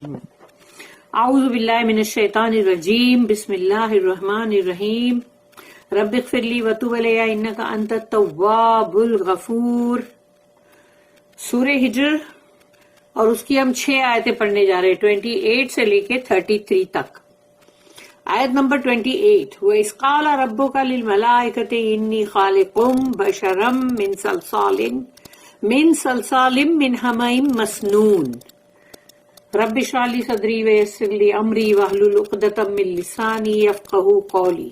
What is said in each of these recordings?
اعوذ باللہ من الشیطان الرجیم بسم اللہ الرحمن الرحیم رب اغفر لی وتوب الی انک انت التواب الغفور۔ سورہ ہجر اور اس کی ہم 6 آیتیں پڑھنے جا رہے ہیں، 28 سے لے کے 33 تک۔ آیت نمبر 28، وَإِذْ قَالَ رَبُّكَ لِلْمَلَائِكَةِ إِنِّي خَالِقٌ بَشَرًا مِّن صَلْصَالٍ مِّنْ حَمَإٍ مَّسْنُونٍ رب اشرح لي صدری ويسر لي امری واحلل عقدۃ من لسانی یفقهوا قولی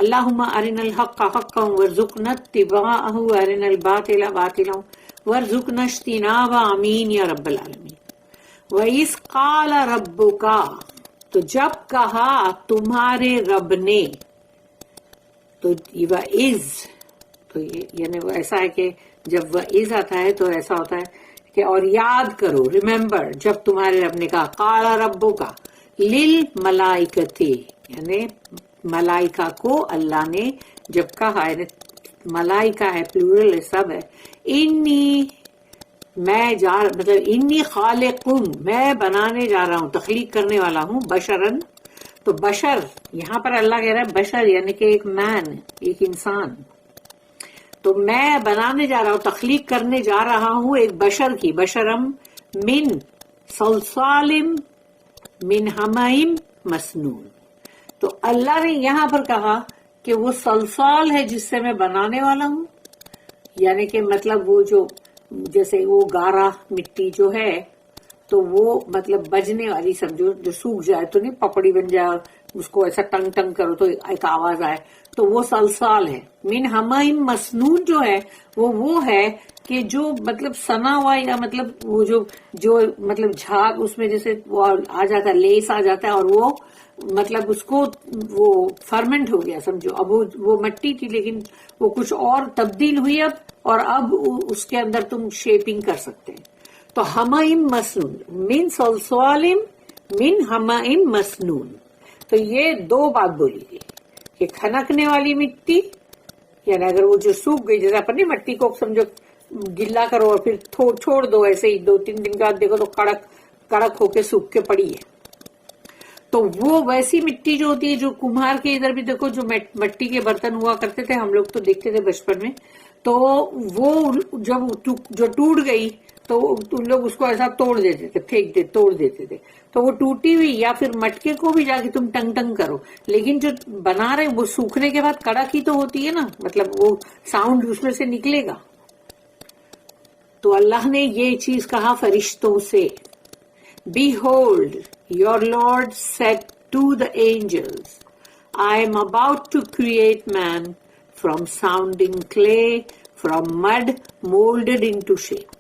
اللهم ارنا الحق حقا وارزقنا اتباعه وارنا الباطل باطلا وارزقنا اجتنابه آمین یا رب العالمین۔ وَإِذْ قَالَ رَبُّكَ، تو جب کہا تمہارے رب نے، تو وَإِذْ تو یعنی ایسا ہے کہ جب وَإِذْ آتا ہے تو ایسا ہوتا ہے کہ اور یاد کرو، ریممبر، جب تمہارے رب نے کہا قال ربک للملائکتی، یعنی ملائکہ کو اللہ نے جب کہا، یعنی ملائکہ ہے، پلورل ہے، سب ہے، انی خالق، میں بنانے جا رہا ہوں، تخلیق کرنے والا ہوں، بشرن، تو بشر یہاں پر اللہ کہہ رہا ہے بشر یعنی کہ ایک مین، ایک انسان، تو میں بنانے جا رہا ہوں، تخلیق کرنے جا رہا ہوں ایک بشر کی، بشرم من صلصال من حمائم مسنون۔ تو اللہ نے یہاں پر کہا کہ وہ صلصال ہے جس سے میں بنانے والا ہوں، یعنی کہ مطلب وہ جو جیسے وہ گارا مٹی جو ہے تو وہ مطلب بجنے والی سمجھو، جو سوکھ جائے تو نہیں پپڑی بن جائے، اس کو ایسا ٹنگ ٹنگ کرو تو ایک آواز آئے، تو وہ صلصال ہے۔ من حمائم مسنون جو ہے وہ ہے کہ جو مطلب سنا ہوا، یا مطلب وہ جو مطلب جھاگ اس میں جیسے وہ آ جاتا ہے، لیس آ جاتا ہے، اور وہ مطلب اس کو وہ فرمنٹ ہو گیا سمجھو، اب وہ مٹی تھی لیکن وہ کچھ اور تبدیل ہوئی اب، اور اب اس کے اندر تم شیپنگ کر سکتے ہیں۔ تو حمائم مسنون من صلصال من حمائم مسنون، تو یہ دو بات بولی گئی کہ کھنکنے والی مٹی، یعنی اگر وہ جو سوکھ گئی، جیسے اپنی مٹی کو سمجھو گلا کرو اور پھر چھوڑ دو ایسے ہی 2-3 دن کے بعد دیکھو تو کڑک ہو کے سوکھ کے پڑی ہے، تو وہ ویسی مٹی جو ہوتی ہے، جو کمہار کے ادھر بھی دیکھو جو مٹی کے برتن ہوا کرتے تھے، ہم لوگ تو دیکھتے تھے بچپن میں، تو وہ جب جو ٹوٹ گئی تو ان لوگ اس کو ایسا توڑ دیتے تھے، توڑ دیتے تھے، تو وہ ٹوٹی ہوئی یا پھر مٹکے کو بھی جا کے تم ٹنگ ٹنگ کرو، لیکن جو بنا رہے وہ سوکھنے کے بعد کڑک ہی تو ہوتی ہے نا، مطلب وہ ساؤنڈ اس میں سے نکلے گا۔ تو اللہ نے یہ چیز کہا فرشتوں سے، Behold, your Lord said to the angels, I am about to create man from sounding clay, from mud molded into shape.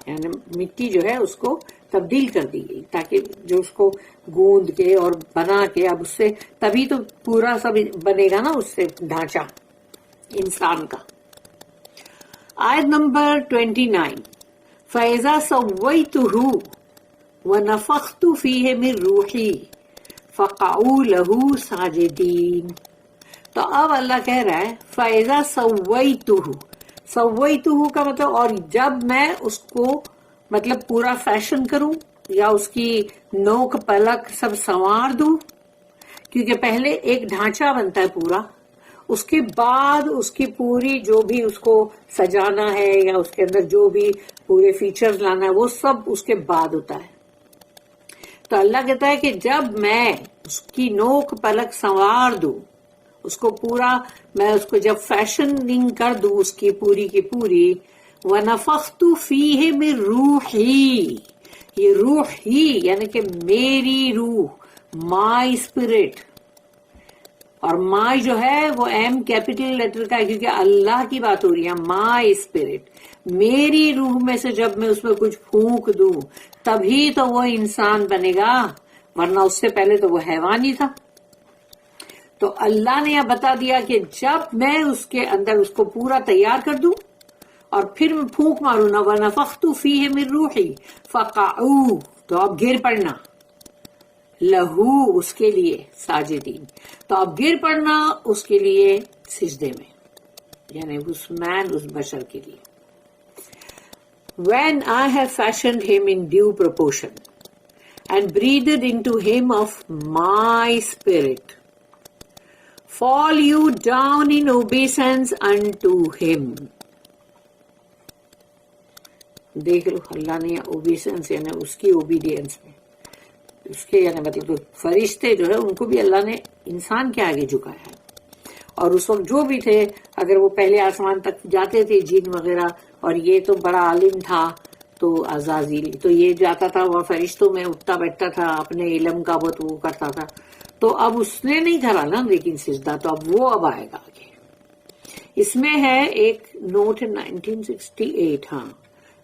یعنی مٹی جو ہے اس کو تبدیل کر دی گئی تاکہ جو اس کو گوند کے اور بنا کے، اب اس سے تبھی تو پورا سب بنے گا نا، اس سے ڈھانچہ انسان کا۔ آیت نمبر 29، فَإِذَا سَوَّيْتُهُ وَنَفَخْتُ فِيهِ مِن رُوحِي فَقَعُوا لَهُ سَاجِدِينَ۔ تو اب اللہ کہہ رہا ہے فَإِذَا سَوَّيْتُهُ، سویتُہُ کا مطلب، اور جب میں اس کو مطلب پورا فیشن کروں یا اس کی نوک پلک سب سنوار دوں، کیونکہ پہلے ایک ڈھانچہ بنتا ہے پورا، اس کے بعد اس کی پوری جو بھی اس کو سجانا ہے یا اس کے اندر جو بھی پورے فیچرز لانا ہے وہ سب اس کے بعد ہوتا ہے۔ تو اللہ کہتا ہے کہ جب میں اس کی نوک پلک سنوار دوں، اس کو پورا میں اس کو جب فیشننگ کر دوں اس کی پوری کی پوری، وَنَفَخْتُ فِيهِ مِن رُوحِي، یہ روح ہی یعنی کہ میری روح، مائی اسپرٹ، اور مائی جو ہے وہ ایم کیپٹل لیٹر کا ہے کیونکہ اللہ کی بات ہو رہی ہے، مائی اسپرٹ، میری روح میں سے جب میں اس میں کچھ پھونک دوں تبھی تو وہ انسان بنے گا، ورنہ اس سے پہلے تو وہ حیوان ہی تھا۔ تو اللہ نے یہ بتا دیا کہ جب میں اس کے اندر اس کو پورا تیار کر دوں اور پھر میں پھونک ماروں نا، وَنَفَخْتُ فِيهِ مِن رُوحِي فَقَعُوا، تو اب گر پڑنا، لہو اس کے لیے، ساجدین، تو اب گر پڑنا اس کے لیے سجدے میں، یعنی اس مین، اس بشر کے لیے۔ When I have fashioned him in due proportion, and breathed into him of my spirit. Fall you down in obeisance unto him. دیکھ لو اللہ نے اوبیسنس یعنی اس کی اوبیڈینس میں اس کے یعنی مطلب فرشتے جو ہے ان کو بھی اللہ نے انسان کے آگے جھکایا ہے. اور اس وقت جو بھی تھے اگر وہ پہلے آسمان تک جاتے تھے جن وغیرہ اور یہ تو بڑا عالم تھا تو عزازیل تو یہ جاتا تھا وہ فرشتوں میں اٹھتا بیٹھتا تھا اپنے علم کا بہت وہ کرتا تھا. تو اب اس نے نہیں کرا نا لیکن سجدہ تو اب وہ اب آئے گا آگے. اس میں ہے ایک نوٹ 1968 ہاں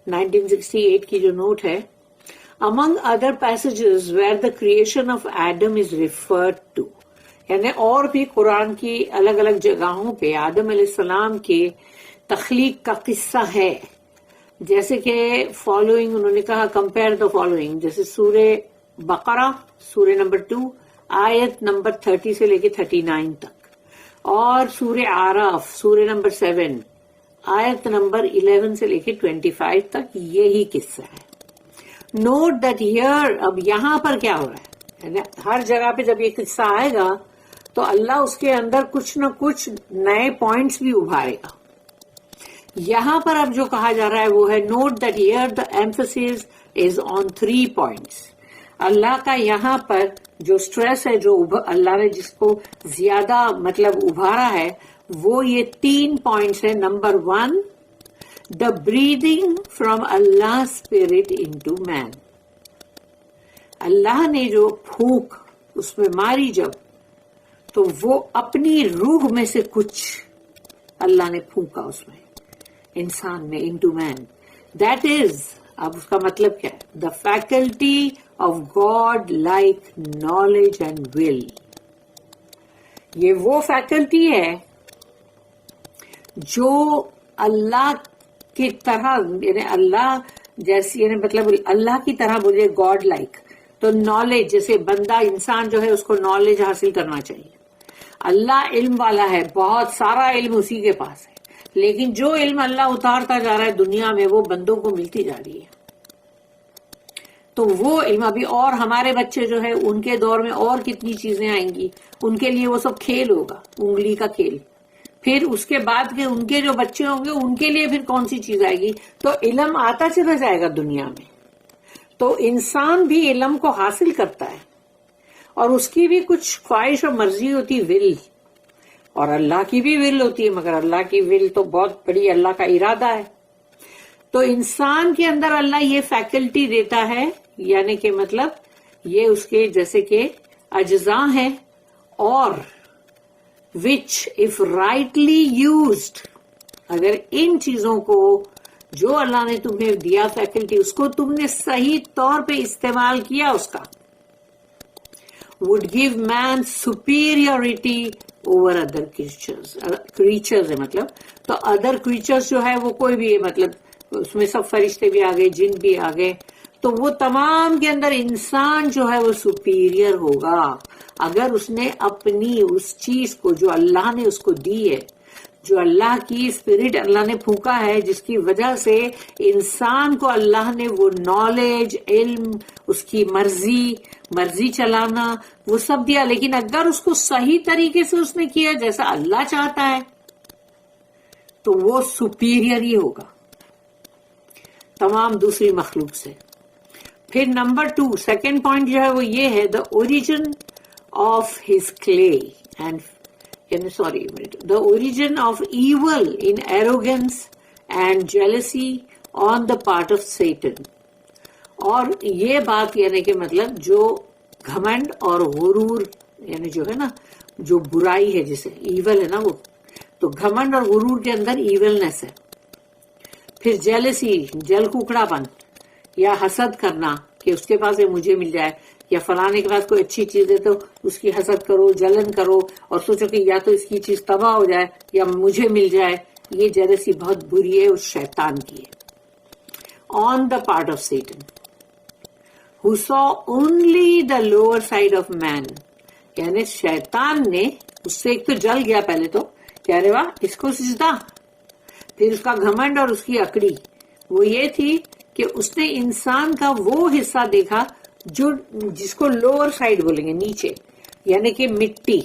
1968 کی جو نوٹ ہے among other passages where the creation of Adam is referred to یعنی اور بھی قرآن کی الگ الگ جگہوں پہ آدم علیہ السلام کے تخلیق کا قصہ ہے. جیسے کہ فالوئنگ انہوں نے کہا کمپیئر دا فالوئنگ جیسے سورہ بقرہ سورہ نمبر 2 آیت نمبر 30 سے لے کے 39 تک اور سورہ آراف سورہ نمبر 7 آیت نمبر 11 سے لے کے 25 تک یہی قصہ ہے. نوٹ دیٹ ہیئر اب یہاں پر کیا ہو رہا ہے یعنی ہر جگہ پہ جب یہ قصہ آئے گا تو اللہ اس کے اندر کچھ نہ کچھ نئے پوائنٹس بھی ابھارے گا. یہاں پر اب جو کہا جا رہا ہے وہ ہے note that here the emphasis is on 3 points. اللہ کا یہاں پر جو سٹریس ہے جو اللہ نے جس کو زیادہ مطلب ابھارا ہے وہ یہ 3 points ہے. Number 1 the breathing from Allah spirit into man. Allah نے جو پھونک اس میں ماری جب تو وہ اپنی روح میں سے کچھ اللہ نے پھونکا اس میں انسان میں انٹو مین. دیٹ از اب اس کا مطلب کیا ہے the faculty of God like knowledge and will. یہ وہ فیکلٹی ہے جو اللہ کی طرح یعنی اللہ جیسی یعنی مطلب اللہ کی طرح بولے گاڈ لائک تو نالج جیسے بندہ انسان جو ہے اس کو نالج حاصل کرنا چاہیے. اللہ علم والا ہے بہت سارا علم اسی کے پاس ہے لیکن جو علم اللہ اتارتا جا رہا ہے دنیا میں وہ بندوں کو ملتی جا رہی ہے. تو وہ علم ابھی اور ہمارے بچے جو ہے ان کے دور میں اور کتنی چیزیں آئیں گی ان کے لیے وہ سب کھیل ہوگا انگلی کا کھیل. پھر اس کے بعد کے ان کے جو بچے ہوں گے ان کے لیے پھر کون سی چیز آئے گی. تو علم آتا چلا جائے گا دنیا میں. تو انسان بھی علم کو حاصل کرتا ہے اور اس کی بھی کچھ خواہش اور مرضی ہوتی ول اور اللہ کی بھی ول ہوتی ہے مگر اللہ کی ول تو بہت بڑی اللہ کا ارادہ ہے. تو انسان کے اندر اللہ یہ فیکلٹی دیتا ہے یعنی کہ مطلب یہ اس کے جیسے کہ اجزاء ہیں اور which if rightly used اگر ان چیزوں کو جو اللہ نے تمہیں دیا فیکلٹی اس کو تم نے صحیح طور پہ استعمال کیا اس کا would give man superiority over other creatures ہے مطلب تو ادر creatures جو ہے وہ کوئی بھی ہے مطلب اس میں سب فرشتے بھی آگئے جن بھی آگئے تو وہ تمام کے اندر انسان جو ہے وہ سپیریئر ہوگا اگر اس نے اپنی اس چیز کو جو اللہ نے اس کو دی ہے جو اللہ کی اسپرٹ اللہ نے پھونکا ہے جس کی وجہ سے انسان کو اللہ نے وہ نالج علم اس کی مرضی چلانا وہ سب دیا لیکن اگر اس کو صحیح طریقے سے اس نے کیا جیسا اللہ چاہتا ہے تو وہ سپیریئر ہی ہوگا تمام دوسری مخلوق سے. پھر نمبر 2 سیکنڈ پوائنٹ جو ہے وہ یہ ہے the origin of his clay and the origin of evil in arrogance and jealousy on the part of Satan. اور یہ بات یعنی کہ مطلب جو گھمنڈ اور غرور یعنی جو ہے نا جو برائی ہے جسے ایول ہے نا وہ تو گھمنڈ اور غرور کے اندر ایولنس ہے. پھر جیلسی جل ککڑا پن یا حسد کرنا کہ اس کے پاس مجھے مل جائے یا فلانے کے پاس کوئی اچھی چیز ہے تو اس کی حسد کرو جلن کرو اور سوچو کہ یا تو اس کی چیز تباہ ہو جائے یا مجھے مل جائے. یہ جیلسی بہت بری ہے اس شیطان کی ہے. On the part of Satan who saw only the lower side of man یعنی شیطان نے اس سے ایک تو جل گیا پہلے تو کہہ رہے واہ اس کو سجدہ. پھر اس کا گھمنڈ اور اس کی اکڑی وہ یہ تھی کہ اس نے انسان کا وہ حصہ دیکھا جو جس کو لوور سائڈ بولیں گے، نیچے، یعنی کہ مٹی،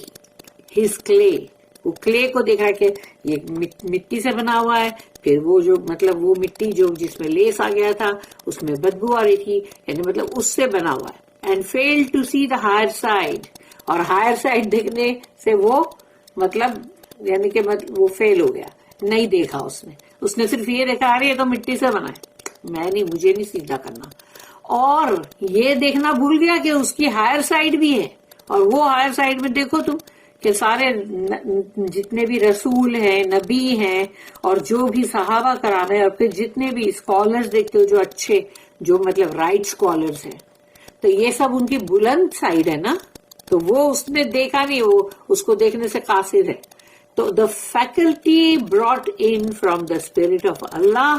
ہز کلے، وہ کلے کو دیکھا کہ یہ مٹی سے بنا ہوا ہے، پھر وہ جو مطلب وہ مٹی جو جس میں لیس آ گیا تھا اس میں بدبو آ رہی تھی، یعنی مطلب اس سے بنا ہوا ہے. And fail to see the higher side, اور ہائر سائڈ دیکھنے سے وہ مطلب یعنی کہ وہ فیل ہو گیا، نہیں دیکھا اس نے صرف یہ دیکھا ارے یہ تو مٹی سے بنا ہے، مجھے نہیں سیدھا کرنا، اور یہ دیکھنا بھول گیا کہ اس کی ہائر سائڈ بھی ہے. اور وہ ہائر سائڈ میں دیکھو تم کہ سارے جتنے بھی رسول ہیں، نبی ہیں، اور جو بھی صحابہ کرام ہیں، اور پھر جتنے بھی اسکالرز دیکھتے ہو جو اچھے، جو مطلب رائٹ اسکالرز ہیں، تو یہ سب ان کی بلند سائڈ ہے نا، تو وہ اس نے دیکھا نہیں، وہ اس کو دیکھنے سے قاصر ہے. تو the faculty brought in from the spirit of Allah,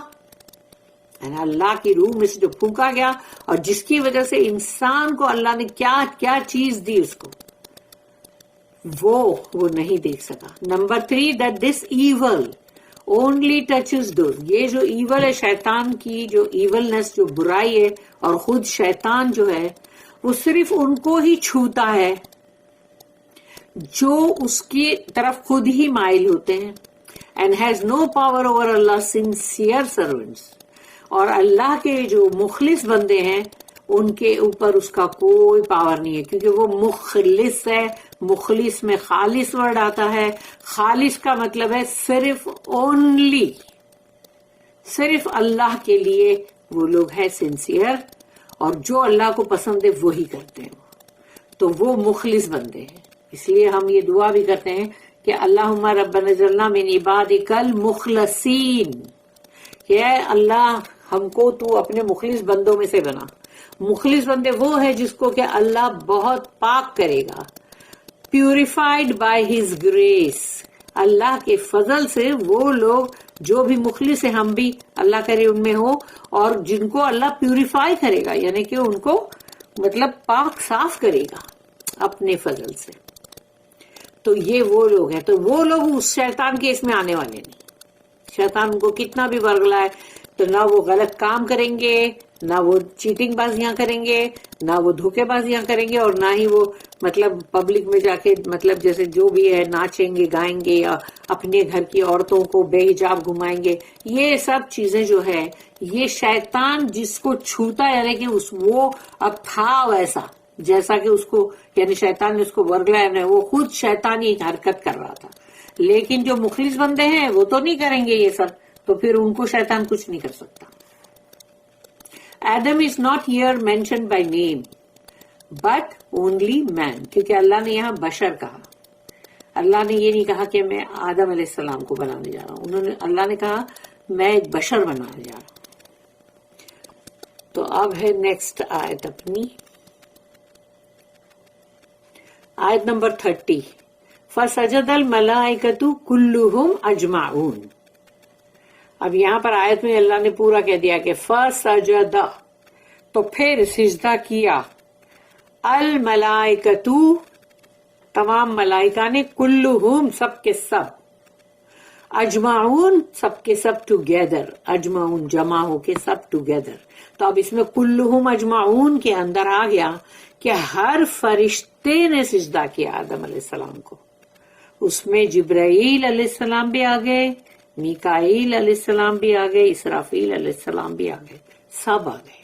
Allah کی روح میں سے جو پھونکا گیا، اور جس کی وجہ سے انسان کو اللہ نے کیا کیا چیز دی اس کو، وہ نہیں دیکھ سکا. Number 3 that this evil only touches those، یہ جو ایول ہے شیطان کی جو ایولنس، جو برائی ہے، اور خود شیطان جو ہے وہ صرف ان کو ہی چھوتا ہے جو اس کی طرف خود ہی مائل ہوتے ہیں. and has no power over Allah's sincere servants، اور اللہ کے جو مخلص بندے ہیں ان کے اوپر اس کا کوئی پاور نہیں ہے، کیونکہ وہ مخلص ہے. مخلص میں خالص ورڈ آتا ہے، خالص کا مطلب ہے صرف اونلی، صرف اللہ کے لیے وہ لوگ ہیں سنسیئر، اور جو اللہ کو پسند ہے وہی کرتے ہیں، تو وہ مخلص بندے ہیں. اس لیے ہم یہ دعا بھی کرتے ہیں کہ اللہم ربنا اجعلنا من عبادک المخلصین، کہ اے اللہ ہم کو تو اپنے مخلص بندوں میں سے بنا. مخلص بندے وہ ہے جس کو کہ اللہ بہت پاک کرے گا، پیوریفائڈ بائی ہز گریس، اللہ کے فضل سے وہ لوگ جو بھی مخلص ہیں، ہم بھی اللہ کرے ان میں ہو، اور جن کو اللہ پیوریفائی کرے گا، یعنی کہ ان کو مطلب پاک صاف کرے گا اپنے فضل سے. تو یہ وہ لوگ ہیں، تو وہ لوگ اس شیطان کے اس میں آنے والے نہیں. شیطان ان کو کتنا بھی ورگلائے تو نہ وہ غلط کام کریں گے، نہ وہ چیٹنگ بازیاں کریں گے، نہ وہ دھوکے بازیاں کریں گے، اور نہ ہی وہ مطلب پبلک میں جا کے مطلب جیسے جو بھی ہے ناچیں گے، گائیں گے، یا اپنے گھر کی عورتوں کو بے حجاب گھمائیں گے. یہ سب چیزیں جو ہے یہ شیطان جس کو چھوتا ہے، یعنی کہ وہ اب تھا ویسا جیسا کہ اس کو یعنی شیطان نے اس کو ورگلایا، وہ خود شیطانی حرکت کر رہا تھا. لیکن جو مخلص بندے ہیں وہ تو نہیں کریں گے یہ سب، تو پھر ان کو شیطان کچھ نہیں کر سکتا. Adam is not here mentioned by name but only man، کیونکہ اللہ نے یہاں بشر کہا. اللہ نے یہ نہیں کہا کہ میں آدم علیہ السلام کو بنانے جا رہا ہوں، اللہ نے کہا میں ایک بشر بنانے جا رہا ہوں. تو اب ہے نیکسٹ آیت اپنی، آیت نمبر 30. فَسَجَدَ الْمَلَائِكَةُ كُلُّهُمْ أَجْمَعُونَ. اب یہاں پر آیت میں اللہ نے پورا کہہ دیا کہ فَسَجَدَ، تو پھر سجدہ کیا، الملائکۃ، تمام ملائکہ نے، کلہم، سب کے سب، اجمعون، سب کے سب ٹوگیدر، اجمعون جمع ہو کے سب ٹوگیدر. تو اب اس میں کلہم اجمعون کے اندر آ گیا کہ ہر فرشتے نے سجدہ کیا آدم علیہ السلام کو. اس میں جبرائیل علیہ السلام بھی آ گئے، میکائیل علیہ السلام بھی آ گئے، اسرافیل علیہ السلام بھی آ گئے، سب آ گئے.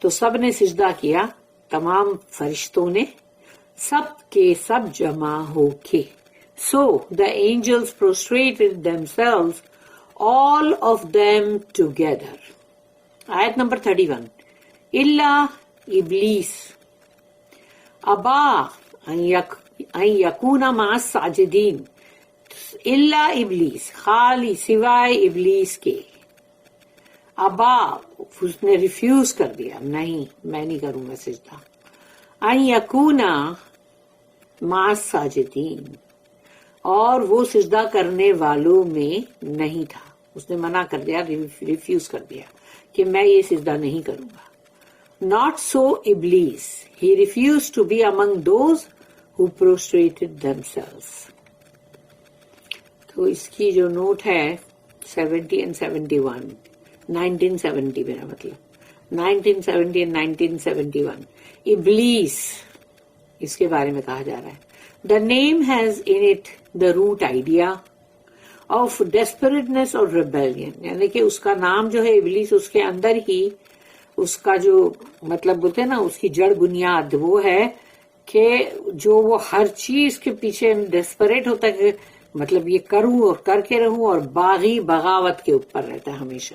تو سب نے سجدہ کیا، تمام فرشتوں نے، سب کے سب جمع ہو کے. So the angels prostrated themselves, all of them together. آیت نمبر 31. إِلَّا إِبْلِيسَ أَبَى أَن يَكُونَ مَعَ السَّاجِدِينَ. إِلَّا إِبْلِيسَ، خالی سوائے ابلیس کے، ابا، اس نے ریفیوز کر دیا، نہیں میں نہیں کروں گا سجدہ. ان یکون مع الساجدین، اور وہ سجدہ کرنے والوں میں نہیں تھا، اس نے منع کر دیا، ریفیوز کر دیا کہ میں یہ سجدہ نہیں کروں گا. Not so Iblis, he refused to be among those who prostrated themselves. تو اس کی جو نوٹ ہے 70 and 71، 1970 میرا مطلب. 1970 and 1971. ابلیس اس کے بارے میں کہا جا رہا ہے. The name has in it the root idea of desperateness اور ریبیلین. یعنی کہ اس کا نام جو ہے ابلیس، اس کے اندر ہی اس کا جو مطلب بولتے ہیں نا، اس کی جڑ بنیاد وہ ہے کہ جو وہ ہر چیز کے پیچھے ڈیسپریٹ ہوتا ہے کہ مطلب یہ کروں اور کر کے رہوں، اور باغی بغاوت کے اوپر رہتا ہے ہمیشہ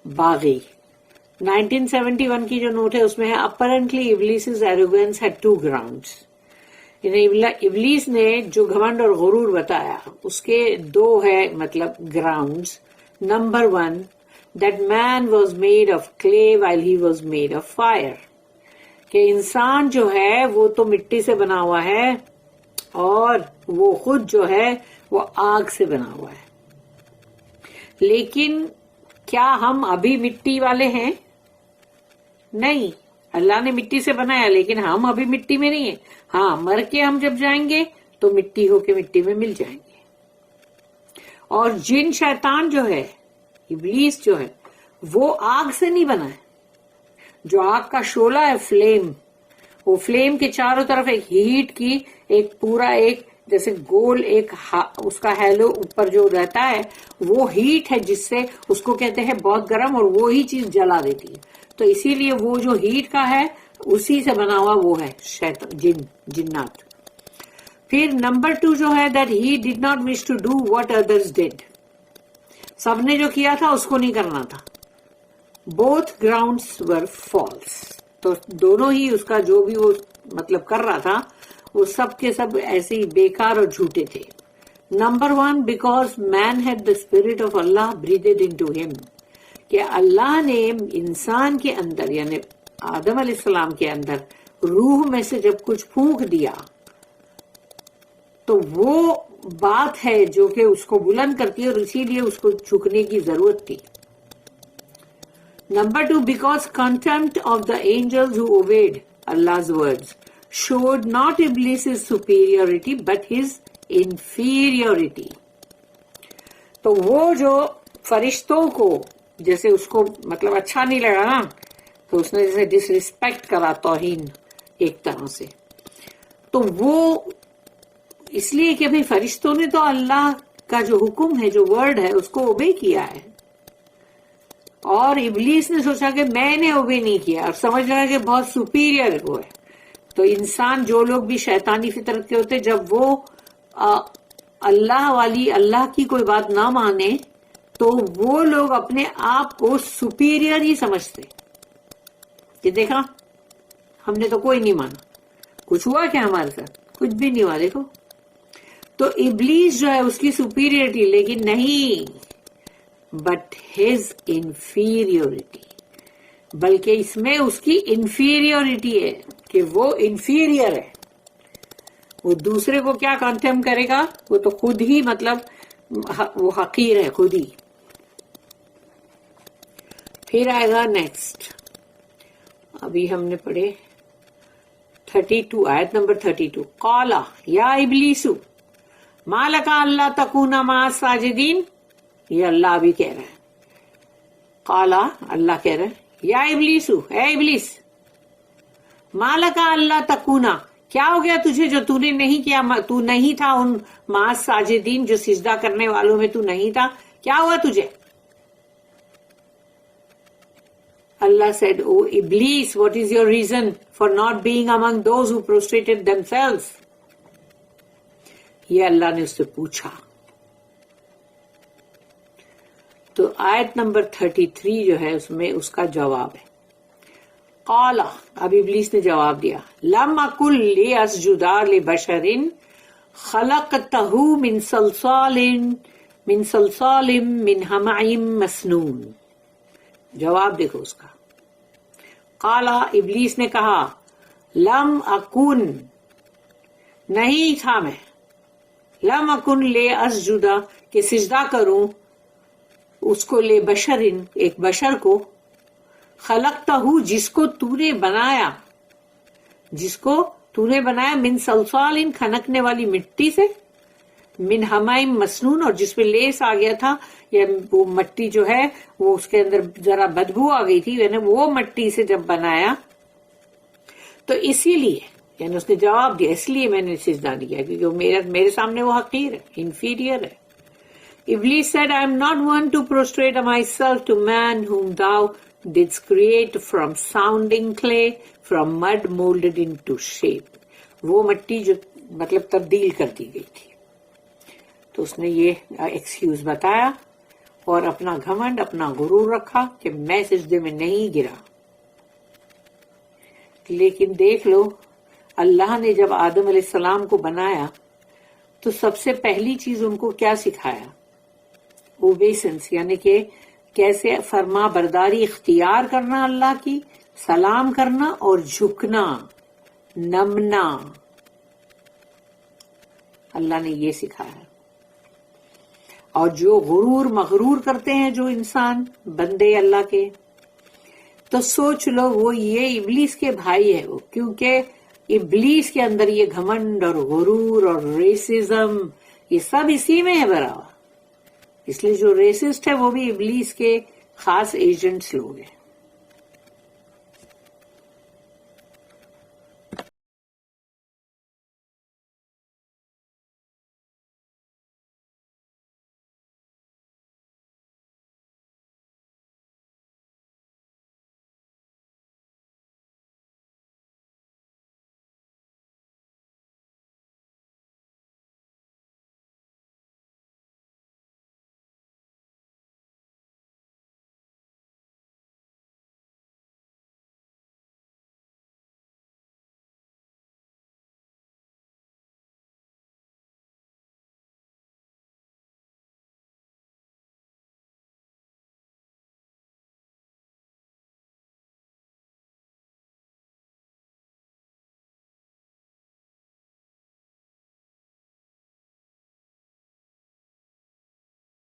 باغی. 1971 کی جو نوٹ ہے اس میں ہے apparently ابلیس's arrogance had two grounds. ابلیس نے جو گھمنڈ اور غرور بتایا اس کے دو ہے مطلب grounds. Number 1 that man was made of clay while he was made of fire. کہ انسان جو ہے وہ تو مٹی سے بنا ہوا ہے اور وہ خود جو ہے وہ آگ سے بنا ہوا ہے. لیکن کیا ہم ابھی مٹی والے ہیں؟ نہیں. اللہ نے مٹی سے بنایا لیکن ہم ابھی مٹی میں نہیں ہیں. ہاں، مر کے ہم جب جائیں گے تو مٹی ہو کے مٹی میں مل جائیں گے. اور جن شیطان جو ہے، ابلیس جو ہے، وہ آگ سے نہیں بنا ہے. جو آگ کا شعلہ ہے، فلیم، وہ فلیم کے چاروں طرف ایک ہیٹ کی ایک پورا ایک جیسے گول ایک اس کا ہیلو اوپر جو رہتا ہے وہ ہیٹ ہے جس سے اس کو کہتے ہیں بہت گرم، اور وہی چیز جلا دیتی ہے. تو اسی لیے وہ جو ہیٹ کا ہے اسی سے بنا ہوا وہ ہے شیطان، جنات. پھر نمبر 2 جو ہے that he did not wish to do what others did. سب نے جو کیا تھا اس کو نہیں کرنا تھا. both grounds were false. تو دونوں ہی اس کا جو بھی وہ مطلب کر رہا تھا وہ سب کے سب ایسے ہی بیکار اور جھوٹے تھے. Number 1 because man had the spirit of Allah breathed into him. کہ اللہ نے انسان کے اندر یعنی آدم علیہ السلام کے اندر روح میں سے جب کچھ پھونک دیا تو وہ بات ہے جو کہ اس کو بلند کرتی ہے اور اسی لیے اس کو جھکنے کی ضرورت تھی. Number 2 because contempt of the angels who obeyed Allah's words showed not Iblis's superiority but his inferiority. تو وہ جو فرشتوں کو جیسے اس کو مطلب اچھا نہیں لگا نا تو اس نے جیسے ڈس ریسپیکٹ کرا، توہین ایک طرح سے. تو وہ اس لیے کہ بھئی فرشتوں نے تو اللہ کا جو حکم ہے جو ورڈ ہے اس کو اوبے کیا ہے، اور ابلیس نے سوچا کہ میں نے اوبے نہیں کیا اور سمجھ لگا کہ بہت سپیریئر وہ ہے. تو انسان جو لوگ بھی شیطانی فطرت کے ہوتے جب وہ اللہ والی اللہ کی کوئی بات نہ مانے تو وہ لوگ اپنے آپ کو سپیریئر ہی سمجھتے کہ دیکھا ہم نے تو کوئی نہیں مانا، کچھ ہوا کیا ہمارے ساتھ؟ کچھ بھی نہیں ہوا. دیکھو تو ابلیس جو ہے اس کی سپیریئرٹی، لیکن نہیں بٹ ہز انفیریورٹی، بلکہ اس میں اس کی انفیریورٹی ہے کہ وہ انفیریئر ہے. وہ دوسرے کو کیا کنٹیم کرے گا، وہ تو خود ہی مطلب وہ حقیر ہے خود ہی. پھر آئے گا نیکسٹ، ابھی ہم نے پڑھے 32 آیت نمبر 32. قالا یا ابلیس ما لک اللہ تکون مع الساجدین. یہ اللہ ابھی کہہ رہا ہے. قالا اللہ کہہ رہا ہے یا ابلیس، اے ابلیس، ما لک اللہ تکونا، کیا ہو گیا تجھے جو تو نے نہیں کیا، تو نہیں تھا ان مع الساجدین جو سجدہ کرنے والوں میں تو نہیں تھا، کیا ہوا تجھے؟ Allah said, "O Iblis, what is your reason for not being among those who prostrated themselves?" یہ اللہ نے اس سے پوچھا. تو آیت نمبر 33 جو ہے اس میں اس کا جواب ہے. قال، اب ابلیس نے جواب دیا، لم اقل لاسجد لبشر خلقتہ من صلصال من حمأ مسنون. جواب دیکھو اس کا. قال، ابلیس نے کہا، لم اکن، نہیں تھا میں، لم اکن لے اسجد، کہ سجدہ کروں اس کو، لے بشر، ایک بشر کو، خلقتہ، جس کو تو نے بنایا، جس کو تو نے بنایا، من صلصال، کھنکنے والی مٹی سے، من حمائم مسنون، اور جس پہ لیس آ گیا تھا، یا وہ مٹی جو ہے وہ اس کے اندر ذرا بدبو آ گئی تھی، یعنی وہ مٹی سے جب بنایا تو اسی لیے، یعنی اس نے جواب دیا اس لیے میں نے سجدہ کیا کیونکہ وہ میرے سامنے وہ حقیر ہے، انفیریئر ہے. Iblis said, I am not one to prostrate myself to man whom thou didst create from sounding clay, from mud molded into shape. وہ مٹی جو مطلب تبدیل کر دی گئی تھی. تو اس نے یہ ایکسکیوز بتایا اور اپنا گھمنڈ، اپنا غرور رکھا کہ میں سجدے میں نہیں گرا. لیکن دیکھ لو، اللہ نے جب آدم علیہ السلام کو بنایا تو سب سے پہلی چیز ان کو کیا سکھایا؟ اوبیسنس، یعنی کہ کیسے فرما برداری اختیار کرنا اللہ کی، سلام کرنا اور جھکنا، نمنا. اللہ نے یہ سکھایا. اور جو غرور مغرور کرتے ہیں جو انسان بندے اللہ کے، تو سوچ لو وہ یہ ابلیس کے بھائی ہے وہ، کیونکہ ابلیس کے اندر یہ گھمنڈ اور غرور اور ریسزم یہ سب اسی میں ہے بھرا ہوا. اس لیے جو ریسسٹ ہے وہ بھی ابلیس کے خاص ایجنٹس لوگ ہیں.